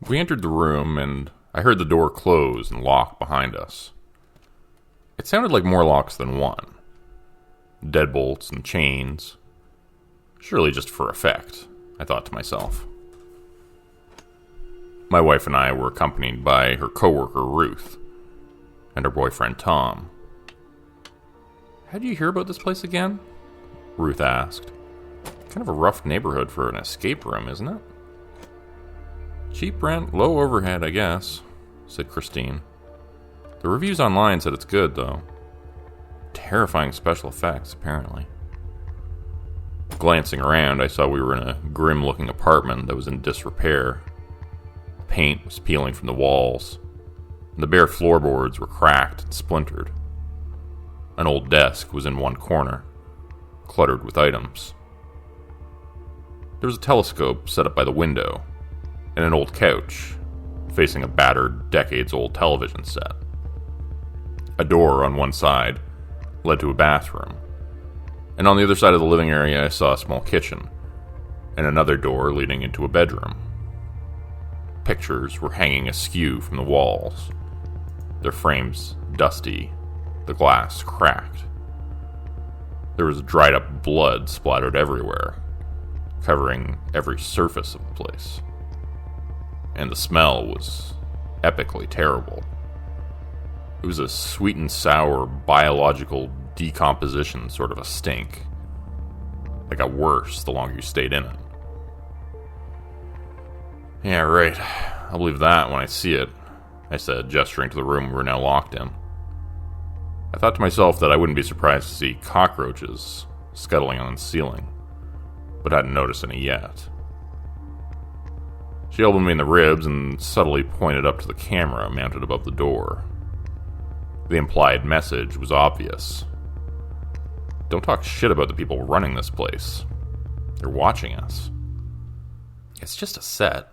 We entered the room, and I heard the door close and lock behind us. It sounded like more locks than one. Deadbolts and chains. Surely just for effect, I thought to myself. My wife and I were accompanied by her coworker Ruth and her boyfriend Tom. "How did you hear about this place again?" Ruth asked. "Kind of a rough neighborhood for an escape room, isn't it?" "Cheap rent, low overhead, I guess," said Christine. "The reviews online said it's good, though. Terrifying special effects, apparently." Glancing around, I saw we were in a grim-looking apartment that was in disrepair. The paint was peeling from the walls, and the bare floorboards were cracked and splintered. An old desk was in one corner, cluttered with items. There was a telescope set up by the window, and an old couch facing a battered, decades-old television set. A door on one side led to a bathroom, and on the other side of the living area I saw a small kitchen, and another door leading into a bedroom. Pictures were hanging askew from the walls, their frames dusty, the glass cracked. There was dried-up blood splattered everywhere, covering every surface of the place. And the smell was epically terrible. It was a sweet and sour biological decomposition sort of a stink that got worse the longer you stayed in it. "Yeah, right. I'll believe that when I see it," I said, gesturing to the room we were now locked in. I thought to myself that I wouldn't be surprised to see cockroaches scuttling on the ceiling, but hadn't noticed any yet. She elbowed me in the ribs and subtly pointed up to the camera mounted above the door. The implied message was obvious. Don't talk shit about the people running this place. They're watching us. It's just a set.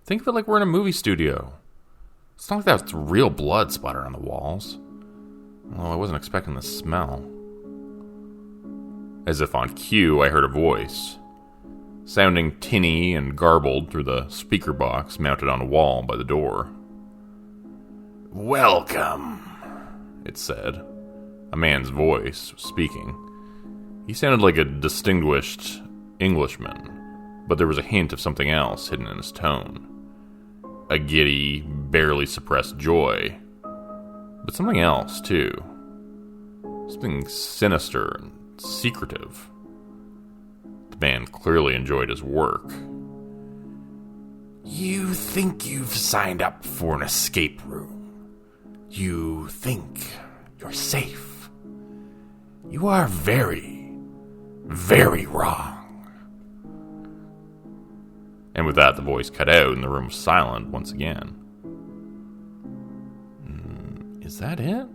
Think of it like we're in a movie studio. It's not like that's real blood splattered on the walls. Well, I wasn't expecting the smell. As if on cue, I heard a voice, sounding tinny and garbled through the speaker box mounted on a wall by the door. "Welcome," it said. A man's voice was speaking. He sounded like a distinguished Englishman, but there was a hint of something else hidden in his tone. A giddy, barely suppressed joy. But something else, too. Something sinister and secretive. The man clearly enjoyed his work. "You think you've signed up for an escape room. You think you're safe. You are very, very wrong." And with that, the voice cut out and the room was silent once again. Is that it?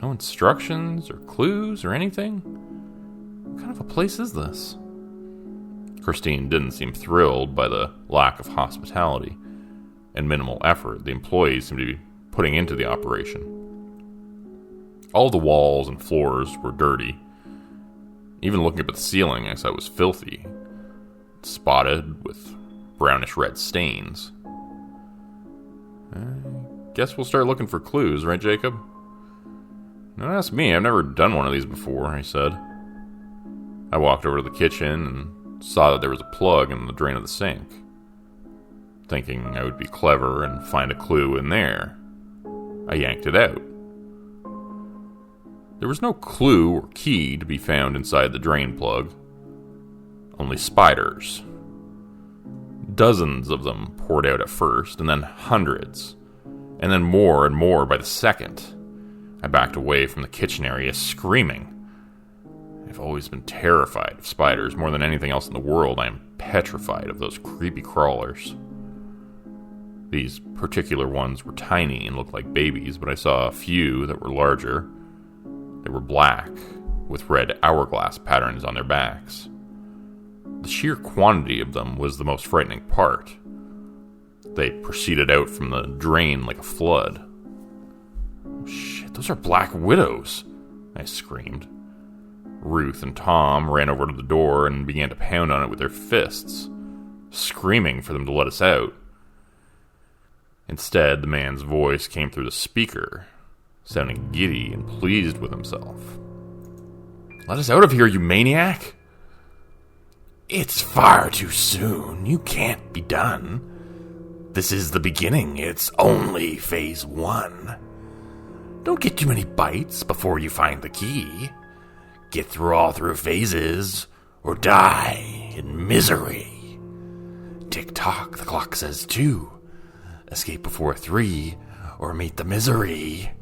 No instructions or clues or anything? What kind of a place is this? Christine didn't seem thrilled by the lack of hospitality and minimal effort the employees seemed to be putting into the operation. All the walls and floors were dirty. Even looking up at the ceiling, I saw it was filthy, spotted with brownish red stains. Guess we'll start looking for clues, right, Jacob? Don't ask me, I've never done one of these before, I said. I walked over to the kitchen and saw that there was a plug in the drain of the sink. Thinking I would be clever and find a clue in there, I yanked it out. There was no clue or key to be found inside the drain plug. Only spiders. Dozens of them poured out at first, and then hundreds. And then more and more by the second. I backed away from the kitchen area, screaming. I've always been terrified of spiders more than anything else in the world. I am petrified of those creepy crawlers. These particular ones were tiny and looked like babies, but I saw a few that were larger. They were black, with red hourglass patterns on their backs. The sheer quantity of them was the most frightening part. They proceeded out from the drain like a flood. "Oh shit, those are black widows!" I screamed. Ruth and Tom ran over to the door and began to pound on it with their fists, screaming for them to let us out. Instead, the man's voice came through the speaker, sounding giddy and pleased with himself. "Let us out of here, you maniac!" "It's far too soon. You can't be done. This is the beginning. It's only phase 1. Don't get too many bites before you find the key. Get through all 3 phases, or die in misery. Tick-tock, the clock says 2. Escape before 3, or meet the misery."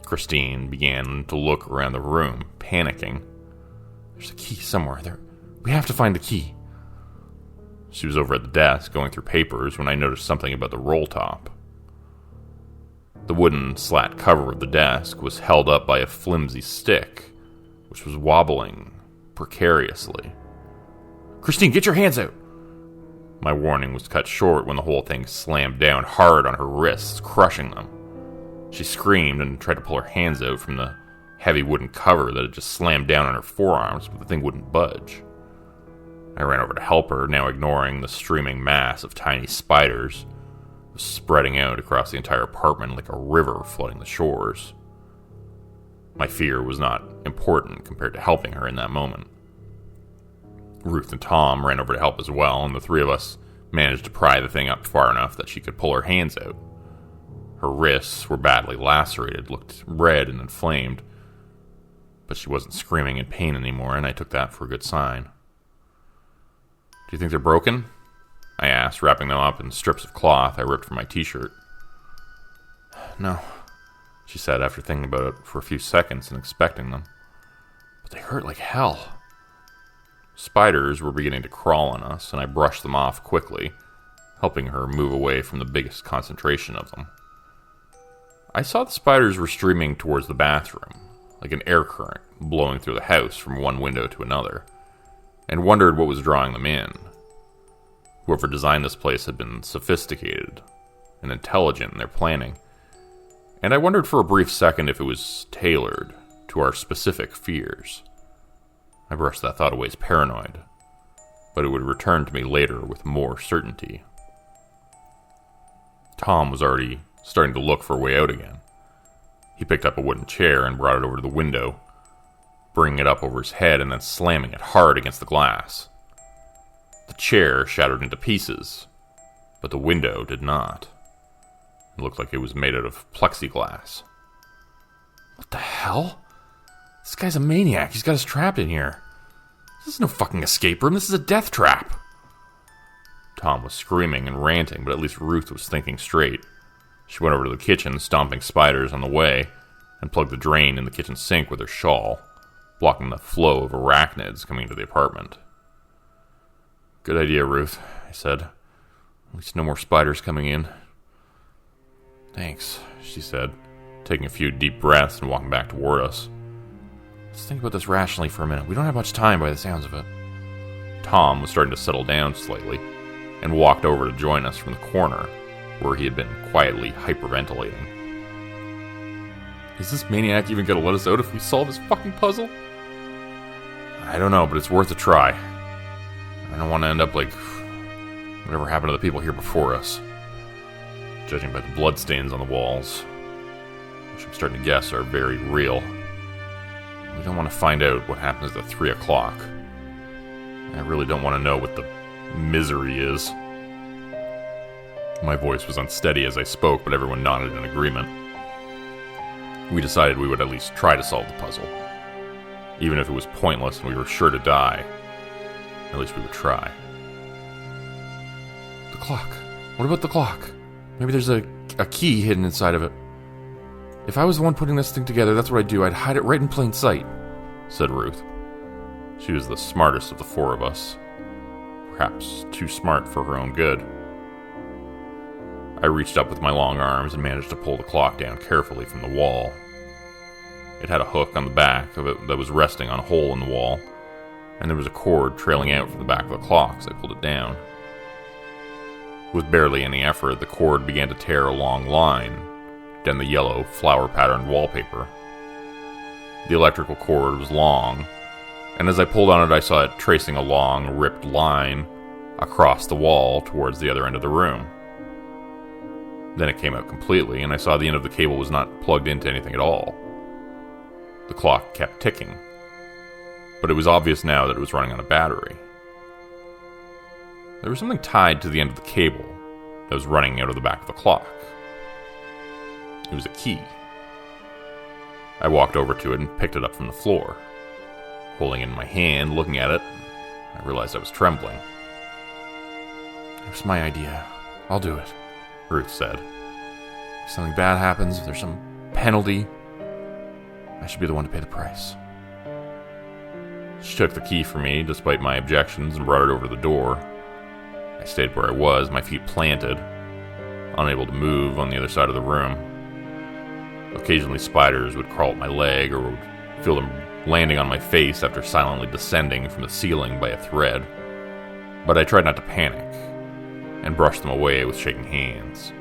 Christine began to look around the room, panicking. "There's a key somewhere. We have to find the key." She was over at the desk, going through papers, when I noticed something about the roll top. The wooden slat cover of the desk was held up by a flimsy stick, which was wobbling precariously. "Christine, get your hands out!" My warning was cut short when the whole thing slammed down hard on her wrists, crushing them. She screamed and tried to pull her hands out from the heavy wooden cover that had just slammed down on her forearms, but the thing wouldn't budge. I ran over to help her, now ignoring the streaming mass of tiny spiders spreading out across the entire apartment like a river flooding the shores. My fear was not important compared to helping her in that moment. Ruth and Tom ran over to help as well, and the 3 of us managed to pry the thing up far enough that she could pull her hands out. Her wrists were badly lacerated, looked red and inflamed, but she wasn't screaming in pain anymore, and I took that for a good sign. "Do you think they're broken?" I asked, wrapping them up in strips of cloth I ripped from my t-shirt. "No," she said after thinking about it for a few seconds and expecting them. "But they hurt like hell." Spiders were beginning to crawl on us, and I brushed them off quickly, helping her move away from the biggest concentration of them. I saw the spiders were streaming towards the bathroom, like an air current blowing through the house from one window to another, and wondered what was drawing them in. Whoever designed this place had been sophisticated and intelligent in their planning, and I wondered for a brief second if it was tailored to our specific fears. I brushed that thought away as paranoid, but it would return to me later with more certainty. Tom was already starting to look for a way out again. He picked up a wooden chair and brought it over to the window, bringing it up over his head and then slamming it hard against the glass. The chair shattered into pieces, but the window did not. It looked like it was made out of plexiglass. "What the hell? This guy's a maniac. He's got us trapped in here. This is no fucking escape room. This is a death trap." Tom was screaming and ranting, but at least Ruth was thinking straight. She went over to the kitchen, stomping spiders on the way, and plugged the drain in the kitchen sink with her shawl, blocking the flow of arachnids coming into the apartment. "Good idea, Ruth," I said. "At least no more spiders coming in." "Thanks," she said, taking a few deep breaths and walking back toward us. "Let's think about this rationally for a minute. We don't have much time by the sounds of it." Tom was starting to settle down slightly, and walked over to join us from the corner, where he had been quietly hyperventilating. "Is this maniac even gonna let us out if we solve this fucking puzzle?" "I don't know, but it's worth a try. I don't want to end up like whatever happened to the people here before us. Judging by the bloodstains on the walls, which I'm starting to guess are very real. We don't want to find out what happens at 3 o'clock. I really don't want to know what the misery is." My voice was unsteady as I spoke, but everyone nodded in agreement. We decided we would at least try to solve the puzzle. Even if it was pointless and we were sure to die, at least we would try. "The clock. What about the clock? Maybe there's a key hidden inside of it. If I was the one putting this thing together, that's what I'd do. I'd hide it right in plain sight," said Ruth. She was the smartest of the 4 of us. Perhaps too smart for her own good. I reached up with my long arms and managed to pull the clock down carefully from the wall. It had a hook on the back of it that was resting on a hole in the wall, and there was a cord trailing out from the back of the clock as I pulled it down. With barely any effort, the cord began to tear a long line down the yellow, flower-patterned wallpaper. The electrical cord was long, and as I pulled on it, I saw it tracing a long, ripped line across the wall towards the other end of the room. Then it came out completely, and I saw the end of the cable was not plugged into anything at all. The clock kept ticking, but it was obvious now that it was running on a battery. There was something tied to the end of the cable that was running out of the back of the clock. It was a key. I walked over to it and picked it up from the floor. Holding it in my hand, looking at it, I realized I was trembling. "It was my idea. I'll do it," Ruth said. "If something bad happens, if there's some penalty, I should be the one to pay the price." She took the key from me, despite my objections, and brought it over to the door. I stayed where I was, my feet planted, unable to move on the other side of the room. Occasionally spiders would crawl up my leg, or would feel them landing on my face after silently descending from the ceiling by a thread. But I tried not to panic, and brushed them away with shaking hands.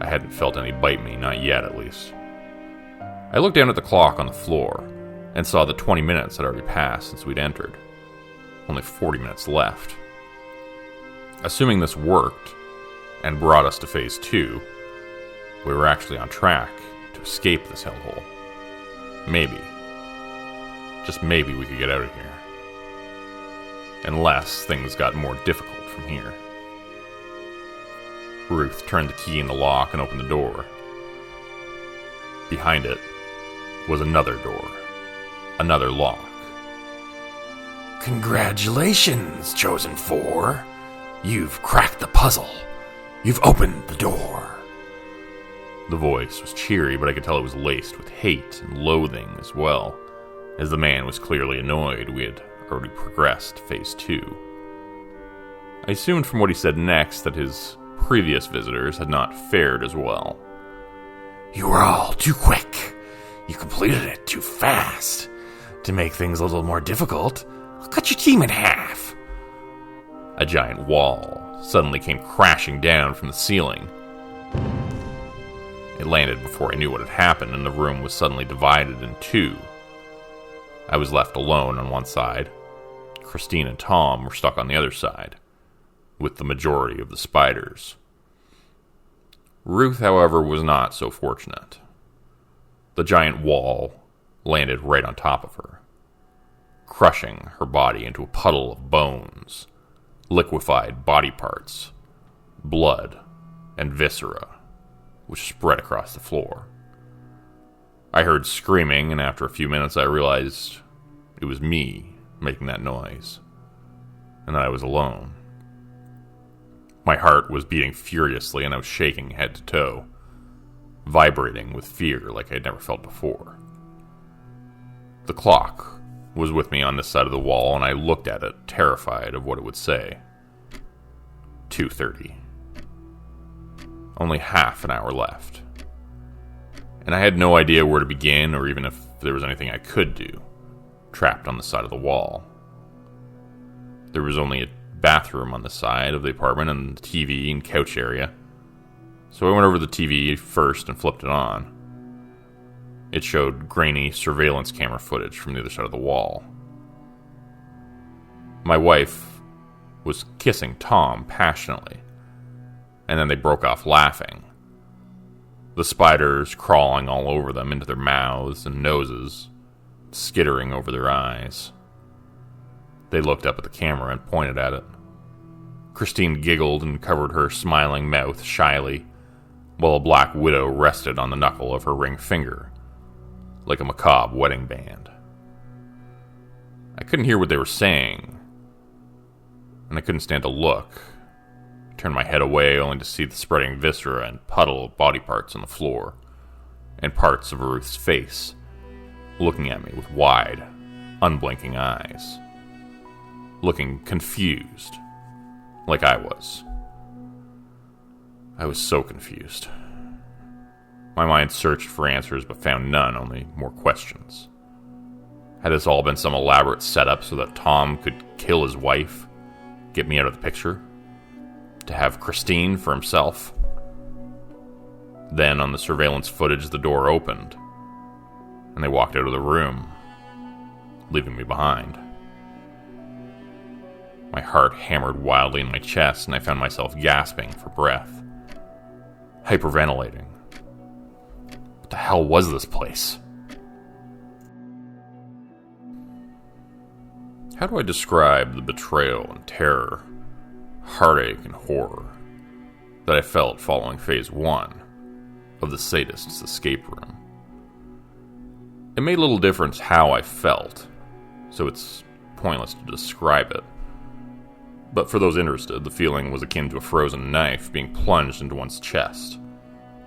I hadn't felt any bite me, not yet at least. I looked down at the clock on the floor, and saw that 20 minutes had already passed since we'd entered. Only 40 minutes left. Assuming this worked, and brought us to Phase 2, we were actually on track to escape this hellhole. Maybe, just maybe, we could get out of here. Unless things got more difficult from here. Ruth turned the key in the lock and opened the door. Behind it was another door. Another lock. "Congratulations, Chosen Four. You've cracked the puzzle. You've opened the door." The voice was cheery, but I could tell it was laced with hate and loathing as well, as the man was clearly annoyed we had already progressed to Phase 2. I assumed from what he said next that his previous visitors had not fared as well. "You were all too quick. You completed it too fast. To make things a little more difficult, I'll cut your team in half." A giant wall suddenly came crashing down from the ceiling. It landed before I knew what had happened, and the room was suddenly divided in two. I was left alone on one side. Christine and Tom were stuck on the other side, with the majority of the spiders. Ruth, however, was not so fortunate. The giant wall landed right on top of her, crushing her body into a puddle of bones, liquefied body parts, blood, and viscera, which spread across the floor. I heard screaming, and after a few minutes I realized it was me making that noise, and that I was alone. My heart was beating furiously, and I was shaking head to toe, vibrating with fear like I had never felt before. The clock was with me on this side of the wall, and I looked at it, terrified of what it would say. 2:30. Only half an hour left. And I had no idea where to begin, or even if there was anything I could do, trapped on the side of the wall. There was only a bathroom on the side of the apartment, and the TV and couch area. So I went over to the TV first and flipped it on. It showed grainy surveillance camera footage from the other side of the wall. My wife was kissing Tom passionately, and then they broke off laughing. The spiders crawling all over them into their mouths and noses, skittering over their eyes. They looked up at the camera and pointed at it. Christine giggled and covered her smiling mouth shyly, while a black widow rested on the knuckle of her ring finger, like a macabre wedding band. I couldn't hear what they were saying, and I couldn't stand to look. I turned my head away only to see the spreading viscera and puddle of body parts on the floor, and parts of Ruth's face, looking at me with wide, unblinking eyes, looking confused, like I was. I was so confused. My mind searched for answers but found none, only more questions. Had this all been some elaborate setup so that Tom could kill his wife, get me out of the picture, to have Christine for himself? Then, on the surveillance footage, the door opened, and they walked out of the room, leaving me behind. My heart hammered wildly in my chest, and I found myself gasping for breath. hyperventilating. What the hell was this place? How do I describe the betrayal and terror, heartache and horror that I felt following Phase 1 of the sadist's escape room? It made little difference how I felt, so it's pointless to describe it. But for those interested, the feeling was akin to a frozen knife being plunged into one's chest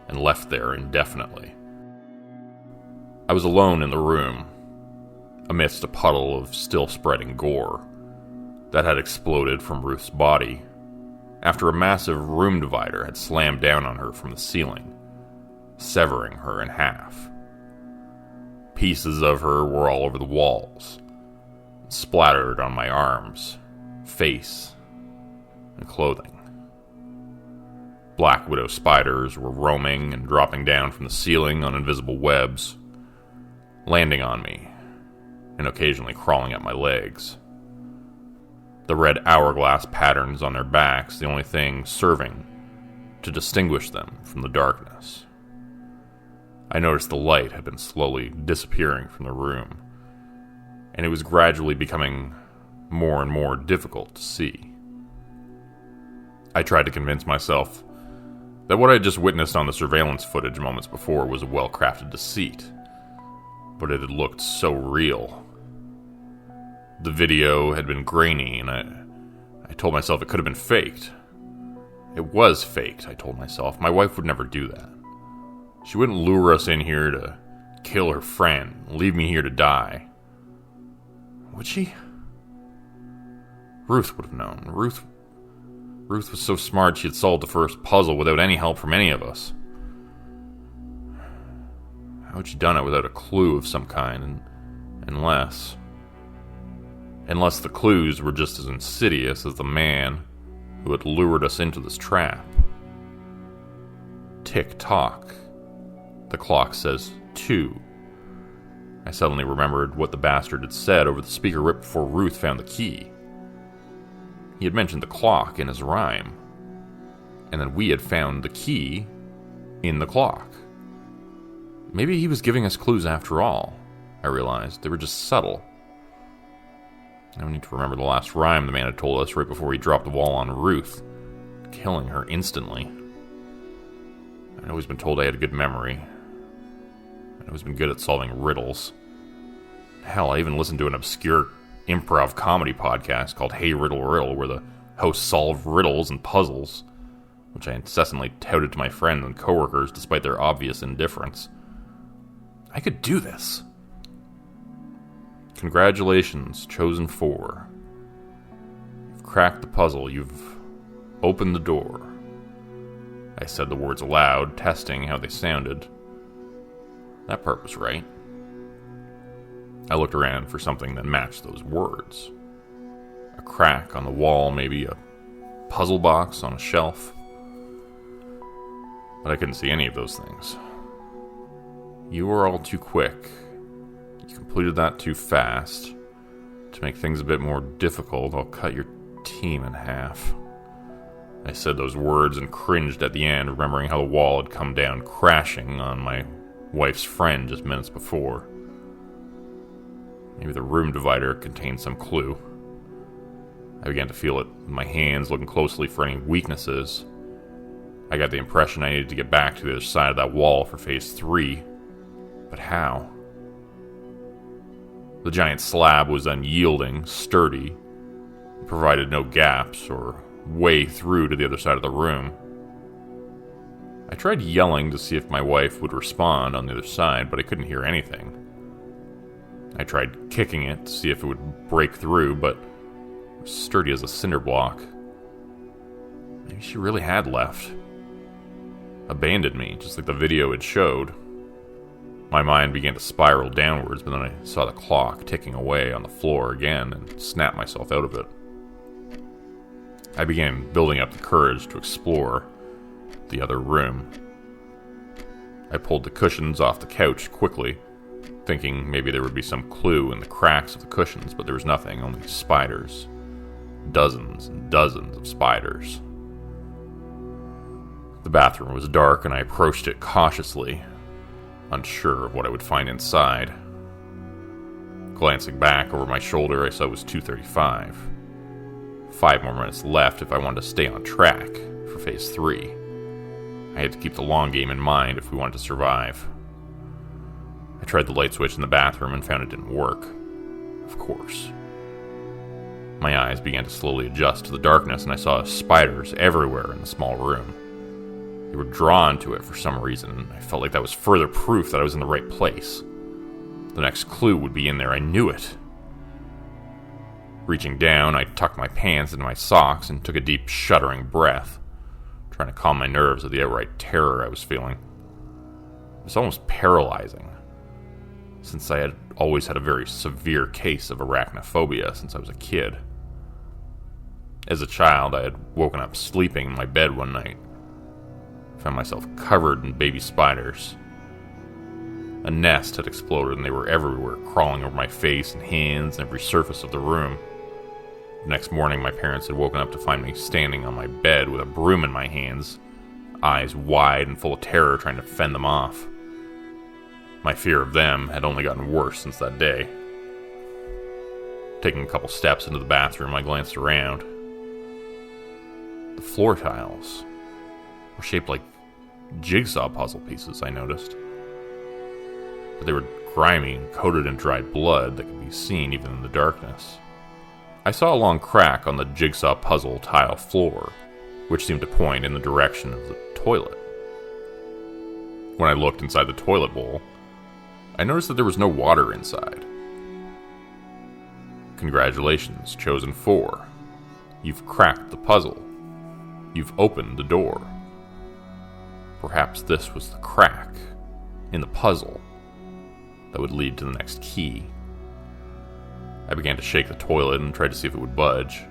and left there indefinitely. I was alone in the room, amidst a puddle of still-spreading gore that had exploded from Ruth's body after a massive room divider had slammed down on her from the ceiling, severing her in half. Pieces of her were all over the walls, splattered on my arms, face, and clothing. Black widow spiders were roaming and dropping down from the ceiling on invisible webs, landing on me, and occasionally crawling at my legs. The red hourglass patterns on their backs, the only thing serving to distinguish them from the darkness. I noticed the light had been slowly disappearing from the room, and it was gradually becoming more and more difficult to see. I tried to convince myself that what I had just witnessed on the surveillance footage moments before was a well-crafted deceit, but it had looked so real. The video had been grainy, and I told myself it could have been faked. It was faked, I told myself. My wife would never do that. She wouldn't lure us in here to kill her friend, leave me here to die. Would she? Ruth would have known. Ruth was so smart she had solved the first puzzle without any help from any of us. How had she done it without a clue of some kind, unless the clues were just as insidious as the man who had lured us into this trap? Tick-tock. The clock says 2. I suddenly remembered what the bastard had said over the speaker right before Ruth found the key. He had mentioned the clock in his rhyme, and then we had found the key in the clock. Maybe he was giving us clues after all, I realized. They were just subtle. I need to remember the last rhyme the man had told us right before he dropped the wall on Ruth, killing her instantly. I'd always been told I had a good memory. I'd always been good at solving riddles. Hell, I even listened to an obscure improv comedy podcast called Hey Riddle Riddle, where the hosts solve riddles and puzzles, which I incessantly touted to my friends and coworkers despite their obvious indifference. I could do this. Congratulations, Chosen 4. You've cracked the puzzle. You've opened the door. I said the words aloud, testing how they sounded. That part was right. I looked around for something that matched those words. A crack on the wall, maybe a puzzle box on a shelf. But I couldn't see any of those things. You were all too quick. You completed that too fast. To make things a bit more difficult, I'll cut your team in half. I said those words and cringed at the end, remembering how the wall had come down crashing on my wife's friend just minutes before. Maybe the room divider contained some clue. I began to feel it in my hands, looking closely for any weaknesses. I got the impression I needed to get back to the other side of that wall for Phase 3. But how? The giant slab was unyielding, sturdy, and provided no gaps or way through to the other side of the room. I tried yelling to see if my wife would respond on the other side, but I couldn't hear anything. I tried kicking it to see if it would break through, but it was sturdy as a cinder block. Maybe she really had left. Abandoned me, just like the video had showed. My mind began to spiral downwards, but then I saw the clock ticking away on the floor again and snapped myself out of it. I began building up the courage to explore the other room. I pulled the cushions off the couch quickly, thinking maybe there would be some clue in the cracks of the cushions, but there was nothing, only spiders. Dozens and dozens of spiders. The bathroom was dark, and I approached it cautiously, unsure of what I would find inside. Glancing back over my shoulder, I saw it was 2:35. 5 more minutes left if I wanted to stay on track for Phase 3. I had to keep the long game in mind if we wanted to survive. I tried the light switch in the bathroom and found it didn't work. Of course. My eyes began to slowly adjust to the darkness, and I saw spiders everywhere in the small room. They were drawn to it for some reason. I felt like that was further proof that I was in the right place. The next clue would be in there. I knew it. Reaching down, I tucked my pants into my socks and took a deep, shuddering breath, trying to calm my nerves of the outright terror I was feeling. It was almost paralyzing, since I had always had a very severe case of arachnophobia since I was a kid. As a child, I had woken up sleeping in my bed one night. I found myself covered in baby spiders. A nest had exploded and they were everywhere, crawling over my face and hands and every surface of the room. The next morning, my parents had woken up to find me standing on my bed with a broom in my hands, eyes wide and full of terror, trying to fend them off. My fear of them had only gotten worse since that day. Taking a couple steps into the bathroom, I glanced around. The floor tiles were shaped like jigsaw puzzle pieces, I noticed. But they were grimy and coated in dried blood that could be seen even in the darkness. I saw a long crack on the jigsaw puzzle tile floor, which seemed to point in the direction of the toilet. When I looked inside the toilet bowl, I noticed that there was no water inside. Congratulations, Chosen 4. You've cracked the puzzle. You've opened the door. Perhaps this was the crack in the puzzle that would lead to the next key. I began to shake the toilet and tried to see if it would budge.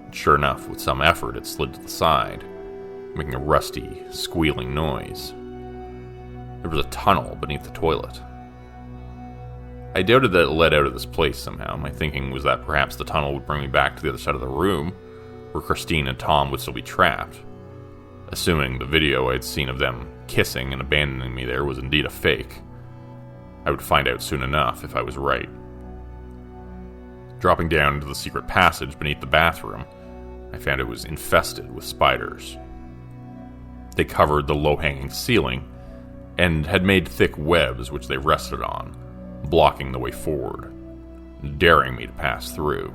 And sure enough, with some effort, it slid to the side, making a rusty, squealing noise. There was a tunnel beneath the toilet. I doubted that it led out of this place somehow. My thinking was that perhaps the tunnel would bring me back to the other side of the room, where Christine and Tom would still be trapped. Assuming the video I had seen of them kissing and abandoning me there was indeed a fake. I would find out soon enough if I was right. Dropping down into the secret passage beneath the bathroom, I found it was infested with spiders. They covered the low-hanging ceiling and had made thick webs which they rested on, blocking the way forward, daring me to pass through.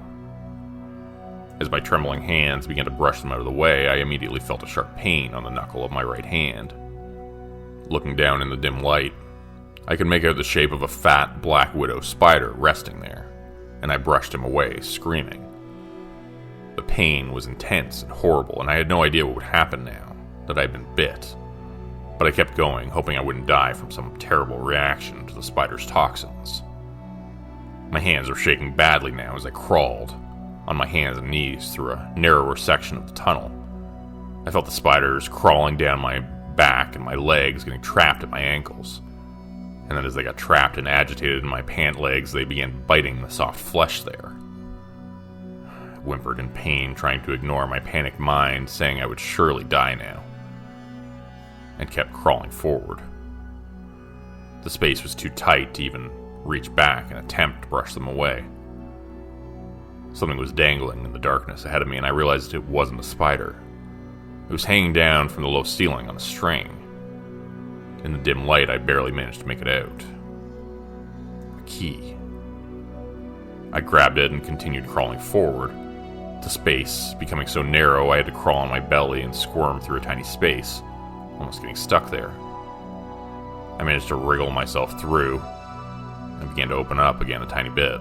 As my trembling hands began to brush them out of the way, I immediately felt a sharp pain on the knuckle of my right hand. Looking down in the dim light, I could make out the shape of a fat black widow spider resting there, and I brushed him away, screaming. The pain was intense and horrible, and I had no idea what would happen now that I had been bit. But I kept going, hoping I wouldn't die from some terrible reaction to the spider's toxins. My hands were shaking badly now as I crawled, on my hands and knees, through a narrower section of the tunnel. I felt the spiders crawling down my back and my legs, getting trapped at my ankles. And then as they got trapped and agitated in my pant legs, they began biting the soft flesh there. I whimpered in pain, trying to ignore my panicked mind, saying I would surely die now, and kept crawling forward. The space was too tight to even reach back and attempt to brush them away. Something was dangling in the darkness ahead of me, and I realized it wasn't a spider. It was hanging down from the low ceiling on a string. In the dim light, I barely managed to make it out. A key. I grabbed it and continued crawling forward. The space becoming so narrow, I had to crawl on my belly and squirm through a tiny space, almost getting stuck there. I managed to wriggle myself through and began to open up again a tiny bit.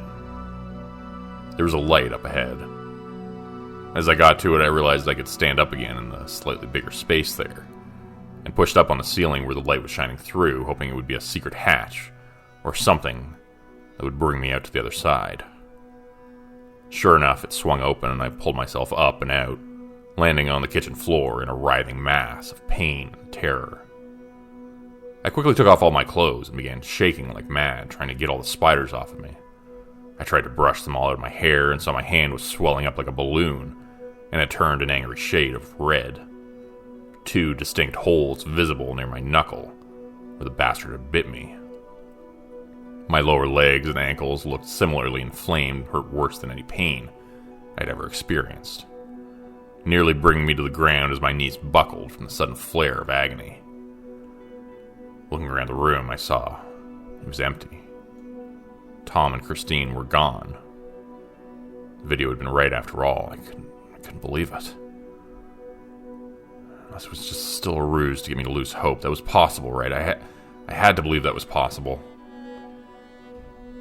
There was a light up ahead. As I got to it, I realized I could stand up again in the slightly bigger space there, and pushed up on the ceiling where the light was shining through, hoping it would be a secret hatch, or something that would bring me out to the other side. Sure enough, it swung open, and I pulled myself up and out, landing on the kitchen floor in a writhing mass of pain and terror. I quickly took off all my clothes and began shaking like mad, trying to get all the spiders off of me. I tried to brush them all out of my hair, and saw my hand was swelling up like a balloon, and it turned an angry shade of red. 2 distinct holes visible near my knuckle, where the bastard had bit me. My lower legs and ankles looked similarly inflamed, hurt worse than any pain I'd ever experienced, nearly bringing me to the ground as my knees buckled from the sudden flare of agony. Looking around the room, I saw it was empty. Tom and Christine were gone. The video had been right after all. I couldn't believe it. Unless it was just still a ruse to get me to lose hope. That was possible, right? I had to believe that was possible.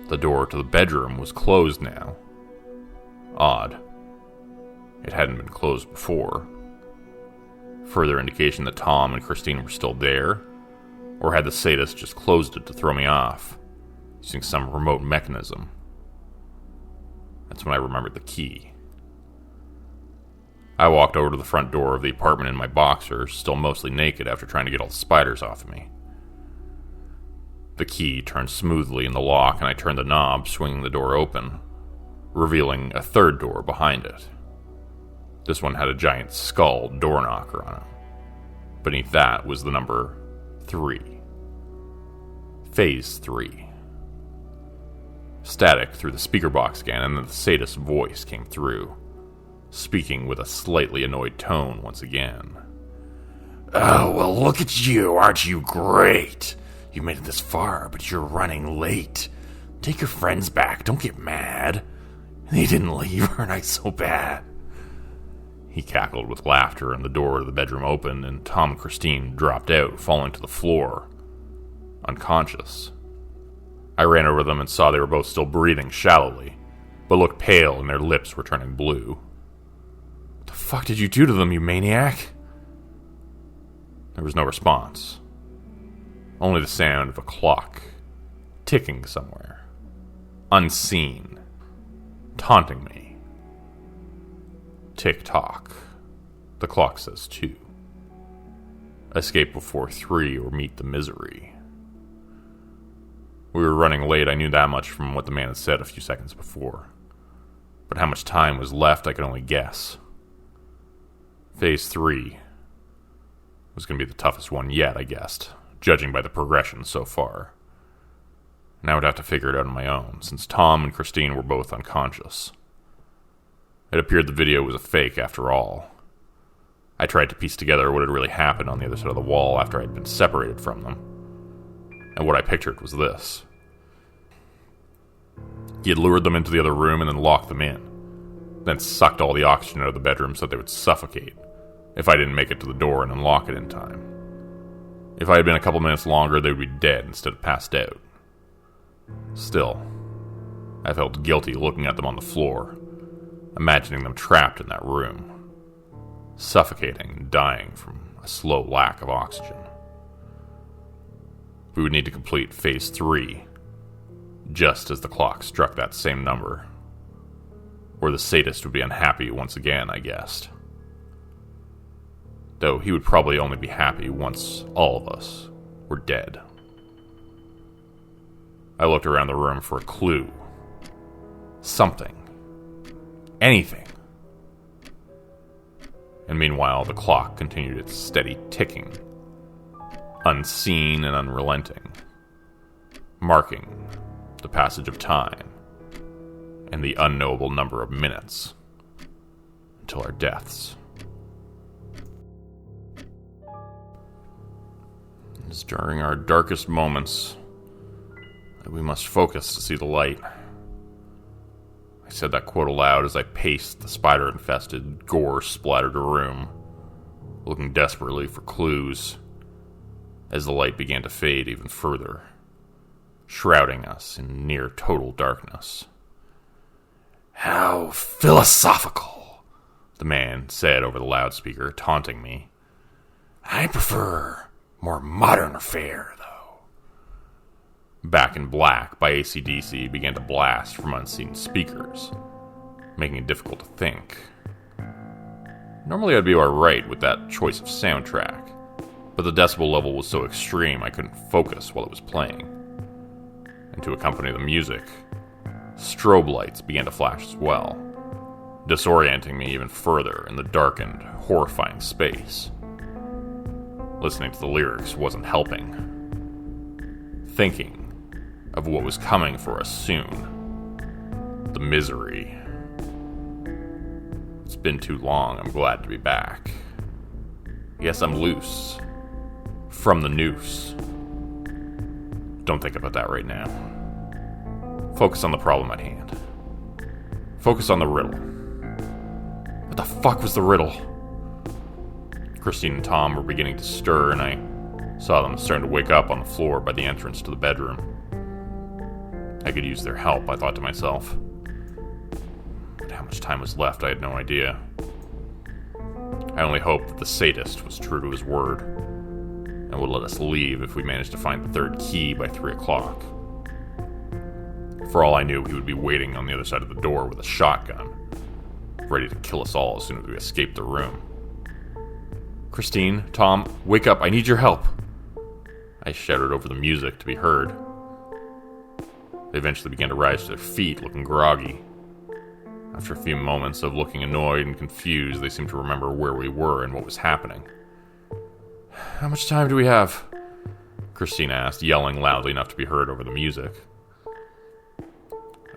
The door to the bedroom was closed now. Odd. It hadn't been closed before. Further indication that Tom and Christine were still there? Or had the sadist just closed it to throw me off, using some remote mechanism? That's when I remembered the key. I walked over to the front door of the apartment in my boxers, still mostly naked after trying to get all the spiders off of me. The key turned smoothly in the lock, and I turned the knob, swinging the door open, revealing a third door behind it. This one had a giant skull door knocker on it. Beneath that was the number 3. Phase 3. Static through the speaker box again, and then the sadist's voice came through, speaking with a slightly annoyed tone once again. Oh, well, look at you. Aren't you great? You made it this far, but you're running late. Take your friends back. Don't get mad. They didn't leave, aren't I so bad? He cackled with laughter, and the door to the bedroom opened, and Tom and Christine dropped out, falling to the floor, unconscious. I ran over them and saw they were both still breathing shallowly, but looked pale and their lips were turning blue. What the fuck did you do to them, you maniac? There was no response. Only the sound of a clock, ticking somewhere, unseen, taunting me. Tick-tock. The clock says 2. Escape before 3 or meet the misery. We were running late, I knew that much from what the man had said a few seconds before. But how much time was left, I could only guess. Phase 3 was going to be the toughest one yet, I guessed, judging by the progression so far. And I would have to figure it out on my own, since Tom and Christine were both unconscious. It appeared the video was a fake after all. I tried to piece together what had really happened on the other side of the wall after I'd been separated from them. And what I pictured was this. He had lured them into the other room and then locked them in, then sucked all the oxygen out of the bedroom so they would suffocate if I didn't make it to the door and unlock it in time. If I had been a couple minutes longer, they would be dead instead of passed out. Still, I felt guilty looking at them on the floor, imagining them trapped in that room, suffocating and dying from a slow lack of oxygen. We would need to complete Phase 3, just as the clock struck that same number. Or the sadist would be unhappy once again, I guessed. Though he would probably only be happy once all of us were dead. I looked around the room for a clue. Something. Anything. And meanwhile, the clock continued its steady ticking, unseen and unrelenting, marking the passage of time and the unknowable number of minutes until our deaths. It is during our darkest moments that we must focus to see the light. I said that quote aloud as I paced the spider-infested, gore-splattered room, looking desperately for clues as the light began to fade even further, shrouding us in near total darkness. How philosophical, the man said over the loudspeaker, taunting me. I prefer more modern fare, though. Back in Black by AC/DC began to blast from unseen speakers, making it difficult to think. Normally I'd be alright with that choice of soundtrack, but the decibel level was so extreme I couldn't focus while it was playing. And to accompany the music, strobe lights began to flash as well, disorienting me even further in the darkened, horrifying space. Listening to the lyrics wasn't helping. Thinking of what was coming for us soon. The misery. It's been too long, I'm glad to be back. Yes, I'm loose. From the noose. Don't think about that right now. Focus on the problem at hand. Focus on the riddle. What the fuck was the riddle? Christine and Tom were beginning to stir, and I saw them starting to wake up on the floor by the entrance to the bedroom. I could use their help, I thought to myself. But how much time was left, I had no idea. I only hoped that the sadist was true to his word and would let us leave if we managed to find the third key by 3 o'clock. For all I knew, he would be waiting on the other side of the door with a shotgun, ready to kill us all as soon as we escaped the room. Christine, Tom, wake up, I need your help. I shouted over the music to be heard. They eventually began to rise to their feet, looking groggy. After a few moments of looking annoyed and confused, they seemed to remember where we were and what was happening. How much time do we have? Christine asked, yelling loudly enough to be heard over the music.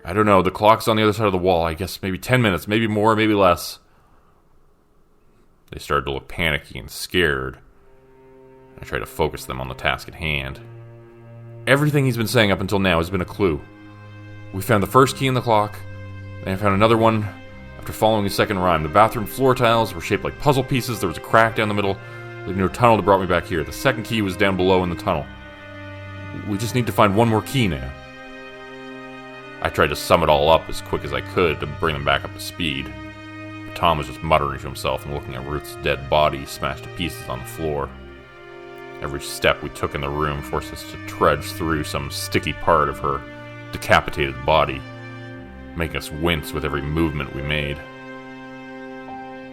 I don't know, the clock's on the other side of the wall. I guess maybe 10 minutes, maybe more, maybe less. They started to look panicky and scared. I tried to focus them on the task at hand. Everything he's been saying up until now has been a clue. We found the first key in the clock, then I found another one after following the second rhyme. The bathroom floor tiles were shaped like puzzle pieces. There was a crack down the middle, leading to a tunnel that brought me back here. The second key was down below in the tunnel. We just need to find one more key now. I tried to sum it all up as quick as I could to bring them back up to speed. But Tom was just muttering to himself and looking at Ruth's dead body smashed to pieces on the floor. Every step we took in the room forced us to trudge through some sticky part of her decapitated body, making us wince with every movement we made.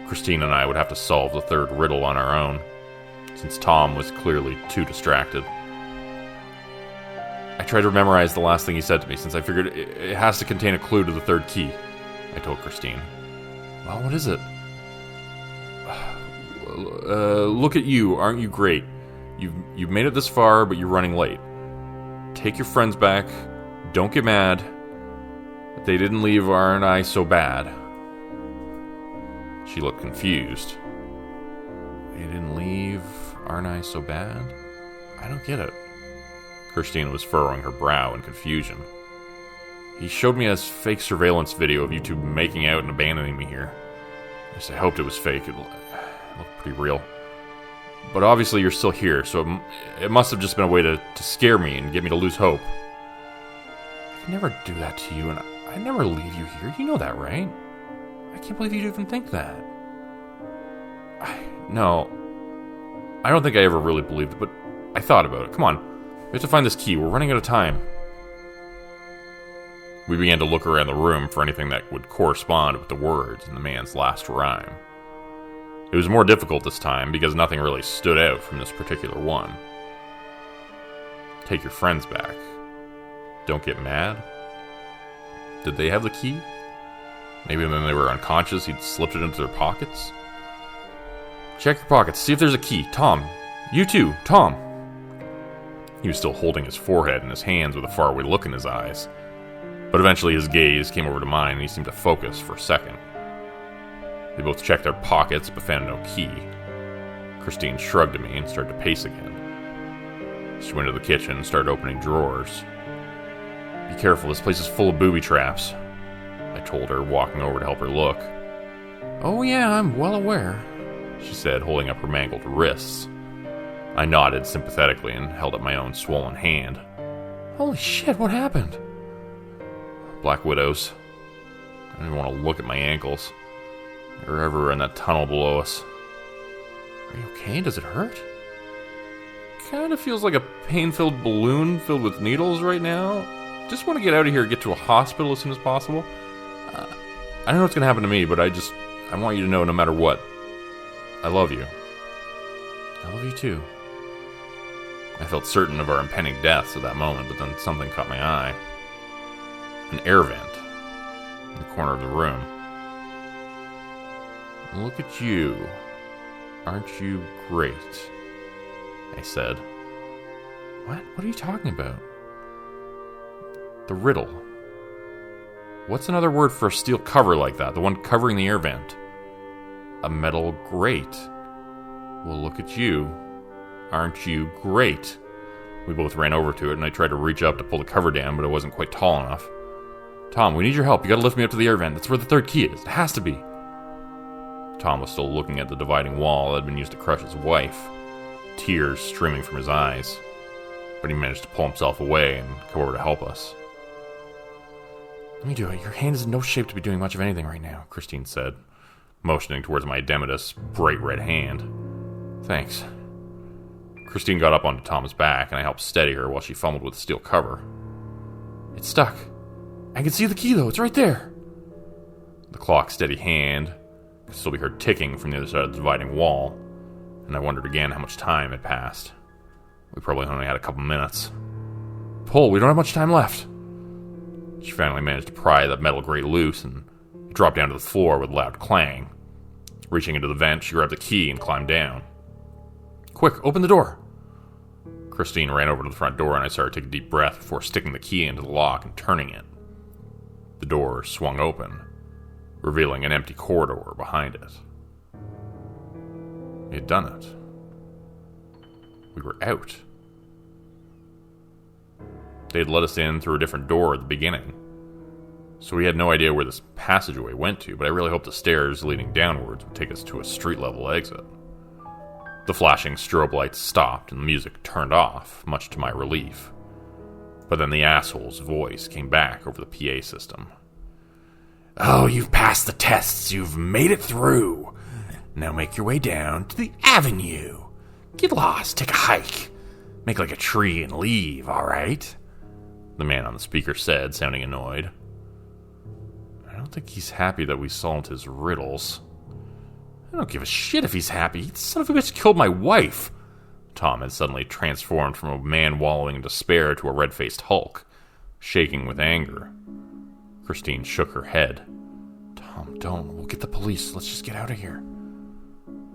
Christine and I would have to solve the third riddle on our own, since Tom was clearly too distracted. I tried to memorize the last thing he said to me, since I figured it has to contain a clue to the third key, I told Christine. Well, what is it? Look at you, aren't you great? You've made it this far, but you're running late. Take your friends back. Don't get mad. They didn't leave, aren't I so bad? She looked confused. They didn't leave, aren't I so bad? I don't get it. Christine was furrowing her brow in confusion. He showed me a fake surveillance video of you two making out and abandoning me here. Yes, I hoped it was fake. It looked pretty real. But obviously you're still here, so it must have just been a way to scare me and get me to lose hope. I could never do that to you, and I'd never leave you here. You know that, right? I can't believe you'd even think that. No, I don't think I ever really believed it, but I thought about it. Come on, we have to find this key. We're running out of time. We began to look around the room for anything that would correspond with the words in the man's last rhyme. It was more difficult this time because nothing really stood out from this particular one. Take your friends back. Don't get mad. Did they have the key? Maybe when they were unconscious, he'd slipped it into their pockets? Check your pockets, see if there's a key. Tom, you too, Tom. He was still holding his forehead in his hands with a faraway look in his eyes. But eventually his gaze came over to mine and he seemed to focus for a second. They both checked their pockets but found no key. Christine shrugged at me and started to pace again. She went to the kitchen and started opening drawers. Be careful, this place is full of booby traps, I told her, walking over to help her look. Oh yeah, I'm well aware, she said, holding up her mangled wrists. I nodded sympathetically and held up my own swollen hand. Holy shit, what happened? Black widows. I don't even want to look at my ankles. They're everywhere in that tunnel below us. Are you okay? Does it hurt? Kind of feels like a pain-filled balloon filled with needles right now. Just want to get out of here and get to a hospital as soon as possible. I don't know what's going to happen to me, but I want you to know no matter what, I love you. I love you too. I felt certain of our impending deaths at that moment, but then something caught my eye. An air vent in the corner of the room. Look at you. Aren't you great? I said. What? What are you talking about? The riddle. What's another word for a steel cover like that? The one covering the air vent. A metal grate. Well, look at you. Aren't you great? We both ran over to it, and I tried to reach up to pull the cover down, but it wasn't quite tall enough. Tom, we need your help. You gotta lift me up to the air vent. That's where the third key is. It has to be. Tom was still looking at the dividing wall that had been used to crush his wife, tears streaming from his eyes, but he managed to pull himself away and come over to help us. Let me do it. Your hand is in no shape to be doing much of anything right now, Christine said, motioning towards my edematous, bright red hand. Thanks. Christine got up onto Tom's back, and I helped steady her while she fumbled with the steel cover. It's stuck. I can see the key, though. It's right there. The clock's steady hand could still be heard ticking from the other side of the dividing wall, and I wondered again how much time had passed. We probably only had a couple minutes. Pull, we don't have much time left. She finally managed to pry the metal grate loose, and it dropped down to the floor with a loud clang. Reaching into the vent, she grabbed the key and climbed down. Quick, open the door. Christine ran over to the front door, and I saw her take a deep breath before sticking the key into the lock and turning it. The door swung open, revealing an empty corridor behind it. We had done it. We were out. They had let us in through a different door at the beginning, so we had no idea where this passageway went to, but I really hoped the stairs leading downwards would take us to a street-level exit. The flashing strobe lights stopped and the music turned off, much to my relief. But then the asshole's voice came back over the PA system. Oh, you've passed the tests. You've made it through. Now make your way down to the avenue. Get lost, take a hike. Make like a tree and leave, all right? The man on the speaker said, sounding annoyed. I don't think he's happy that we solved his riddles. I don't give a shit if he's happy. The son of a bitch killed my wife. Tom had suddenly transformed from a man wallowing in despair to a red-faced Hulk, shaking with anger. Christine shook her head. Tom, don't. We'll get the police. Let's just get out of here.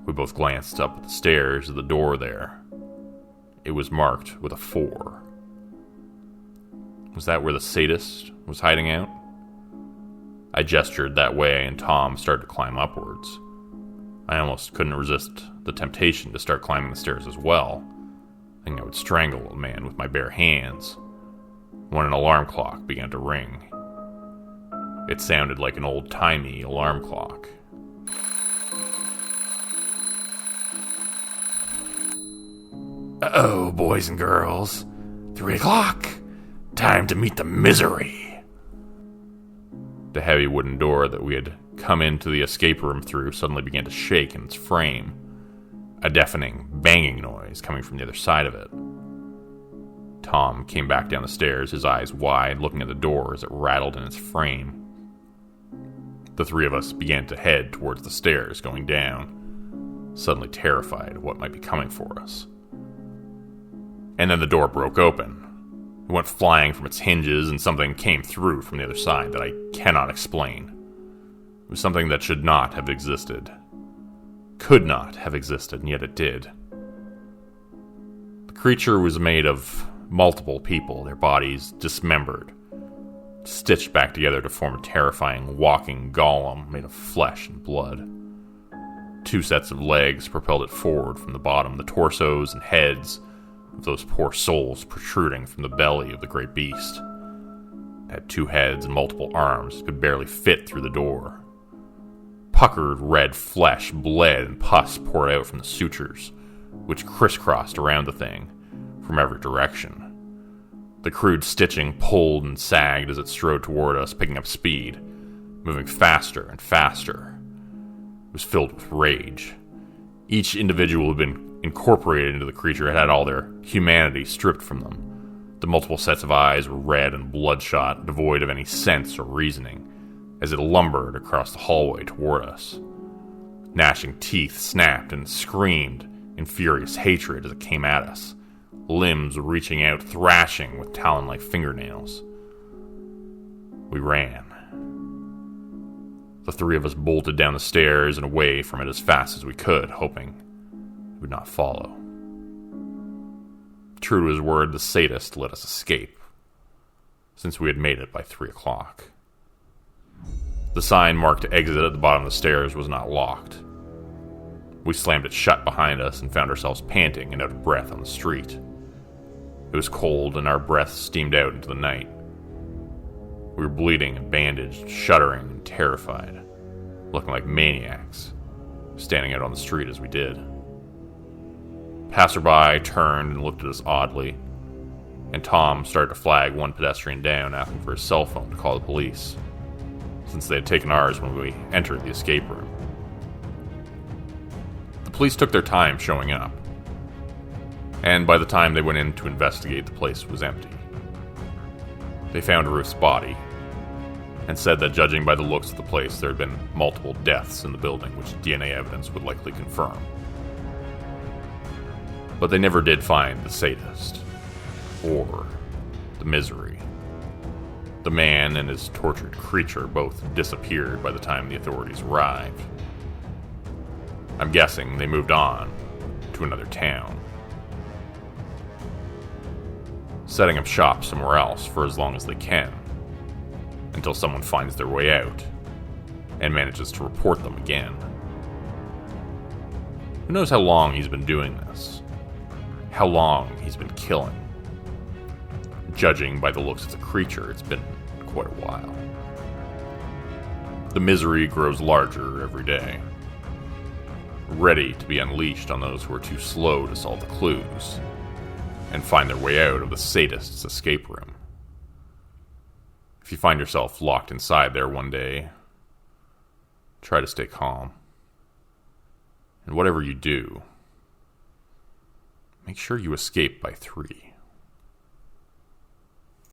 We both glanced up at the stairs at the door there. It was marked with a 4. Was that where the sadist was hiding out? I gestured that way, and Tom started to climb upwards. I almost couldn't resist the temptation to start climbing the stairs as well, thinking I would strangle a man with my bare hands, when an alarm clock began to ring. It sounded like an old-timey alarm clock. Uh-oh, boys and girls. 3 o'clock. Time to meet the misery. The heavy wooden door that we had come into the escape room through suddenly began to shake in its frame, a deafening banging noise coming from the other side of it. Tom came back down the stairs, his eyes wide, looking at the door as it rattled in its frame. The three of us began to head towards the stairs going down, suddenly terrified of what might be coming for us. And then the door broke open. It went flying from its hinges, and something came through from the other side that I cannot explain. It was something that should not have existed. Could not have existed, and yet it did. The creature was made of multiple people, their bodies dismembered, stitched back together to form a terrifying walking golem made of flesh and blood. 2 sets of legs propelled it forward from the bottom, the torsos and heads of those poor souls protruding from the belly of the great beast. It had 2 heads and multiple arms that could barely fit through the door. Puckered red flesh bled and pus poured out from the sutures, which crisscrossed around the thing from every direction. The crude stitching pulled and sagged as it strode toward us, picking up speed, moving faster and faster. It was filled with rage. Each individual had been incorporated into the creature had all their humanity stripped from them. The multiple sets of eyes were red and bloodshot, devoid of any sense or reasoning, as it lumbered across the hallway toward us. Gnashing teeth snapped and screamed in furious hatred as it came at us, limbs reaching out, thrashing with talon-like fingernails. We ran. The 3 of us bolted down the stairs and away from it as fast as we could, hoping it would not follow. True to his word, the sadist let us escape, since we had made it by 3 o'clock. The sign marked exit at the bottom of the stairs was not locked. We slammed it shut behind us and found ourselves panting and out of breath on the street. It was cold and our breath steamed out into the night. We were bleeding and bandaged, shuddering and terrified, looking like maniacs, standing out on the street as we did. Passerby turned and looked at us oddly, and Tom started to flag one pedestrian down, asking for his cell phone to call the police, since they had taken ours when we entered the escape room. The police took their time showing up, and by the time they went in to investigate, the place was empty. They found Ruth's body, and said that judging by the looks of the place, there had been multiple deaths in the building, which DNA evidence would likely confirm. But they never did find the sadist, or the misery. The man and his tortured creature both disappeared by the time the authorities arrived. I'm guessing they moved on to another town, setting up shop somewhere else for as long as they can, until someone finds their way out and manages to report them again. Who knows how long he's been doing this? How long he's been killing? Judging by the looks of the creature, it's been quite a while. The misery grows larger every day, ready to be unleashed on those who are too slow to solve the clues and find their way out of the sadist's escape room. If you find yourself locked inside there one day, try to stay calm. And whatever you do, make sure you escape by 3.